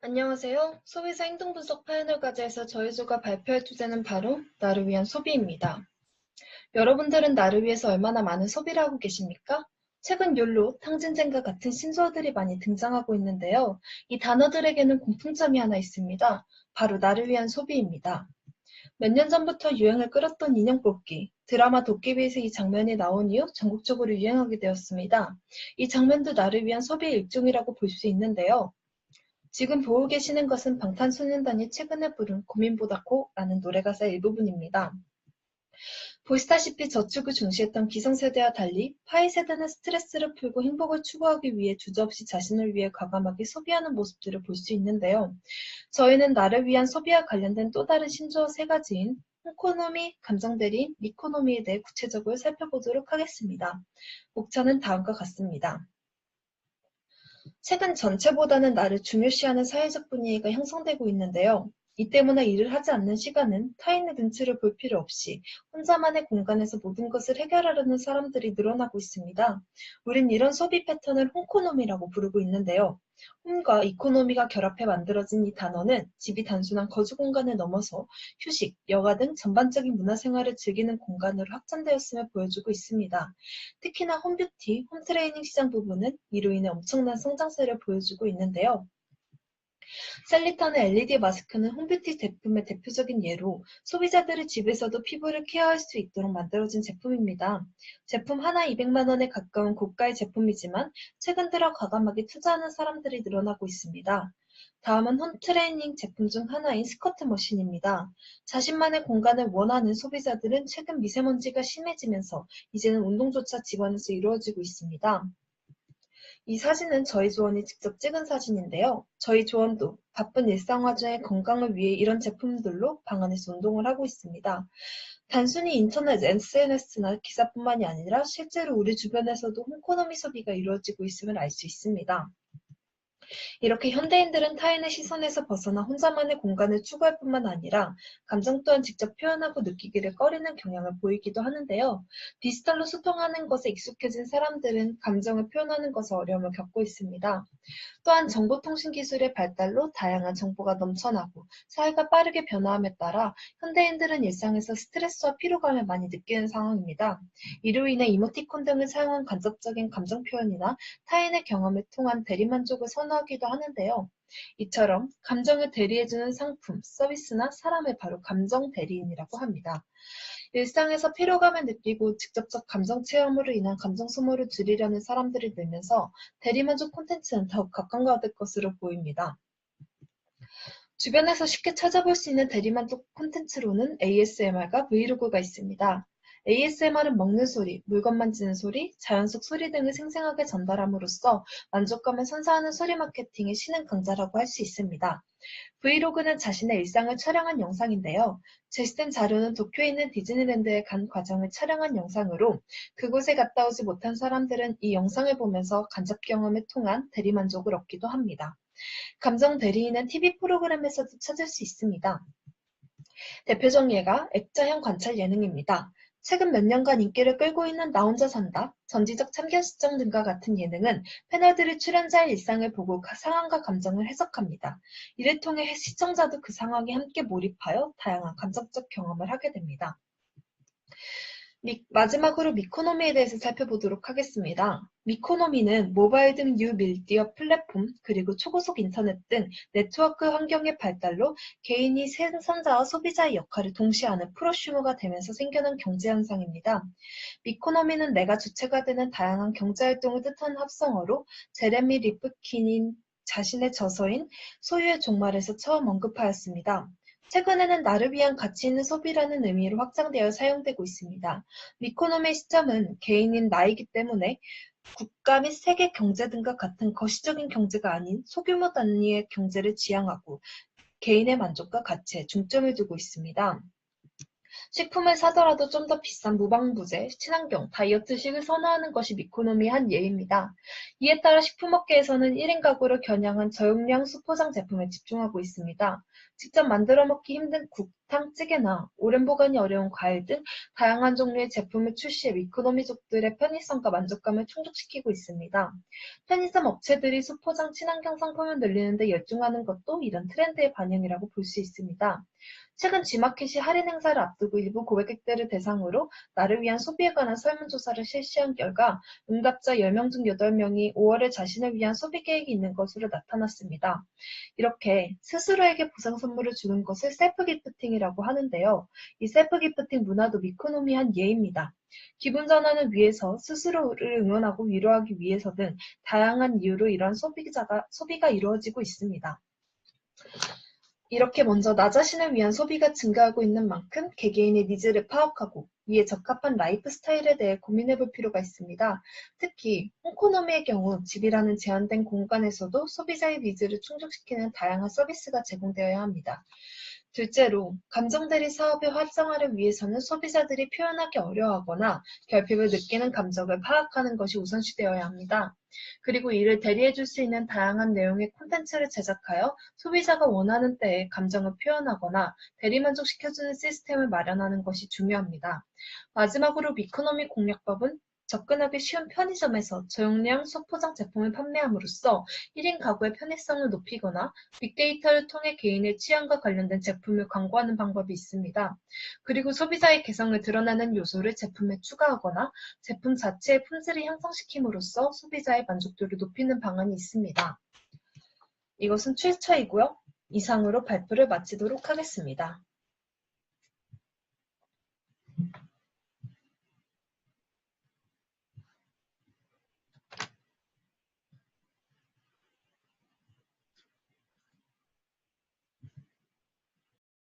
안녕하세요. 소비자 행동분석 파이널 과제에서 저희 조가 발표할 주제는 바로 나를 위한 소비입니다. 여러분들은 나를 위해서 얼마나 많은 소비를 하고 계십니까? 최근 욜로, 탕진젠과 같은 신조어들이 많이 등장하고 있는데요. 이 단어들에게는 공통점이 하나 있습니다. 바로 나를 위한 소비입니다. 몇 년 전부터 유행을 끌었던 인형 뽑기, 드라마 도깨비에서 이 장면이 나온 이후 전국적으로 유행하게 되었습니다. 이 장면도 나를 위한 소비의 일종이라고 볼 수 있는데요. 지금 보고 계시는 것은 방탄소년단이 최근에 부른 고민보다 고라는 노래 가사의 일부분입니다. 보시다시피 저축을 중시했던 기성세대와 달리 파이 세대는 스트레스를 풀고 행복을 추구하기 위해 주저없이 자신을 위해 과감하게 소비하는 모습들을 볼 수 있는데요. 저희는 나를 위한 소비와 관련된 또 다른 신조어 세 가지인 호코노미, 감정대리, 미코노미에 대해 구체적으로 살펴보도록 하겠습니다. 목차는 다음과 같습니다. 최근 전체보다는 나를 중요시하는 사회적 분위기가 형성되고 있는데요. 이 때문에 일을 하지 않는 시간은 타인의 눈치를 볼 필요 없이 혼자만의 공간에서 모든 것을 해결하려는 사람들이 늘어나고 있습니다. 우린 이런 소비 패턴을 홈코노미라고 부르고 있는데요. 홈과 이코노미가 결합해 만들어진 이 단어는 집이 단순한 거주 공간을 넘어서 휴식, 여가 등 전반적인 문화생활을 즐기는 공간으로 확장되었음을 보여주고 있습니다. 특히나 홈뷰티, 홈트레이닝 시장 부분은 이로 인해 엄청난 성장세를 보여주고 있는데요. 셀리턴의 LED 마스크는 홈뷰티 제품의 대표적인 예로 소비자들이 집에서도 피부를 케어할 수 있도록 만들어진 제품입니다. 제품 하나 200만 원에 가까운 고가의 제품이지만 최근 들어 과감하게 투자하는 사람들이 늘어나고 있습니다. 다음은 홈트레이닝 제품 중 하나인 스쿼트 머신입니다. 자신만의 공간을 원하는 소비자들은 최근 미세먼지가 심해지면서 이제는 운동조차 집안에서 이루어지고 있습니다. 이 사진은 저희 조원이 직접 찍은 사진인데요. 저희 조원도 바쁜 일상화 중에 건강을 위해 이런 제품들로 방 안에서 운동을 하고 있습니다. 단순히 인터넷 SNS나 기사뿐만이 아니라 실제로 우리 주변에서도 홈코노미 소비가 이루어지고 있음을 알 수 있습니다. 이렇게 현대인들은 타인의 시선에서 벗어나 혼자만의 공간을 추구할 뿐만 아니라 감정 또한 직접 표현하고 느끼기를 꺼리는 경향을 보이기도 하는데요. 디지털로 소통하는 것에 익숙해진 사람들은 감정을 표현하는 것에 어려움을 겪고 있습니다. 또한 정보통신 기술의 발달로 다양한 정보가 넘쳐나고 사회가 빠르게 변화함에 따라 현대인들은 일상에서 스트레스와 피로감을 많이 느끼는 상황입니다. 이로 인해 이모티콘 등을 사용한 간접적인 감정 표현이나 타인의 경험을 통한 대리만족을 선호하기도 하는데요. 이처럼 감정을 대리해주는 상품, 서비스나 사람을 바로 감정 대리인이라고 합니다. 일상에서 피로감을 느끼고 직접적 감정 체험으로 인한 감정 소모를 줄이려는 사람들이 늘면서 대리만족 콘텐츠는 더욱 각광받을 것으로 보입니다. 주변에서 쉽게 찾아볼 수 있는 대리만족 콘텐츠로는 ASMR과 브이로그가 있습니다. ASMR은 먹는 소리, 물건 만지는 소리, 자연 속 소리 등을 생생하게 전달함으로써 만족감을 선사하는 소리 마케팅의 신흥 강자라고 할 수 있습니다. 브이로그는 자신의 일상을 촬영한 영상인데요. 제시된 자료는 도쿄에 있는 디즈니랜드에 간 과정을 촬영한 영상으로 그곳에 갔다 오지 못한 사람들은 이 영상을 보면서 간접 경험을 통한 대리만족을 얻기도 합니다. 감정 대리인은 TV 프로그램에서도 찾을 수 있습니다. 대표적 예가 액자형 관찰 예능입니다. 최근 몇 년간 인기를 끌고 있는 나 혼자 산다, 전지적 참견 시점 등과 같은 예능은 패널들이 출연자의 일상을 보고 상황과 감정을 해석합니다. 이를 통해 시청자도 그 상황에 함께 몰입하여 다양한 감정적 경험을 하게 됩니다. 마지막으로 미코노미에 대해서 살펴보도록 하겠습니다. 미코노미는 모바일 등 뉴미디어 플랫폼 그리고 초고속 인터넷 등 네트워크 환경의 발달로 개인이 생산자와 소비자의 역할을 동시에 하는 프로슈머가 되면서 생겨난 경제 현상입니다. 미코노미는 내가 주체가 되는 다양한 경제활동을 뜻하는 합성어로 제레미 리프킨인 자신의 저서인 소유의 종말에서 처음 언급하였습니다. 최근에는 나를 위한 가치 있는 소비라는 의미로 확장되어 사용되고 있습니다. 미코노미의 시점은 개인인 나이기 때문에 국가 및 세계 경제 등과 같은 거시적인 경제가 아닌 소규모 단위의 경제를 지향하고 개인의 만족과 가치에 중점을 두고 있습니다. 식품을 사더라도 좀 더 비싼 무방부제, 친환경, 다이어트식을 선호하는 것이 미코노미의 한 예입니다. 이에 따라 식품업계에서는 1인 가구를 겨냥한 저용량 수포장 제품에 집중하고 있습니다. 직접 만들어 먹기 힘든 국, 탕찌개나 오랜 보관이 어려운 과일 등 다양한 종류의 제품을 출시해 이코노미족들의 편의성과 만족감을 충족시키고 있습니다. 편의점 업체들이 수포장 친환경 상품을 늘리는 데 열중하는 것도 이런 트렌드의 반영이라고 볼 수 있습니다. 최근 G마켓이 할인 행사를 앞두고 일부 고객들을 대상으로 나를 위한 소비에 관한 설문조사를 실시한 결과 응답자 10명 중 8명이 5월에 자신을 위한 소비 계획이 있는 것으로 나타났습니다. 이렇게 스스로에게 보상 선물을 주는 것을 셀프 기프팅이라고 하는데요. 이 셀프 기프팅 문화도 미코노미한 예입니다. 기분 전환을 위해서 스스로를 응원하고 위로하기 위해서 등 다양한 이유로 이러한 소비가 이루어지고 있습니다. 이렇게 먼저 나 자신을 위한 소비가 증가하고 있는 만큼 개개인의 니즈를 파악하고 이에 적합한 라이프 스타일에 대해 고민해 볼 필요가 있습니다. 특히 홈코노미의 경우 집이라는 제한된 공간에서도 소비자의 니즈를 충족시키는 다양한 서비스가 제공되어야 합니다. 둘째로, 감정대리 사업의 활성화를 위해서는 소비자들이 표현하기 어려워하거나 결핍을 느끼는 감정을 파악하는 것이 우선시되어야 합니다. 그리고 이를 대리해줄 수 있는 다양한 내용의 콘텐츠를 제작하여 소비자가 원하는 때에 감정을 표현하거나 대리만족시켜주는 시스템을 마련하는 것이 중요합니다. 마지막으로 미코노미 공략법은 접근하기 쉬운 편의점에서 저용량 소포장 제품을 판매함으로써 1인 가구의 편의성을 높이거나 빅데이터를 통해 개인의 취향과 관련된 제품을 광고하는 방법이 있습니다. 그리고 소비자의 개성을 드러내는 요소를 제품에 추가하거나 제품 자체의 품질을 향상시킴으로써 소비자의 만족도를 높이는 방안이 있습니다. 이것은 출처이고요. 이상으로 발표를 마치도록 하겠습니다.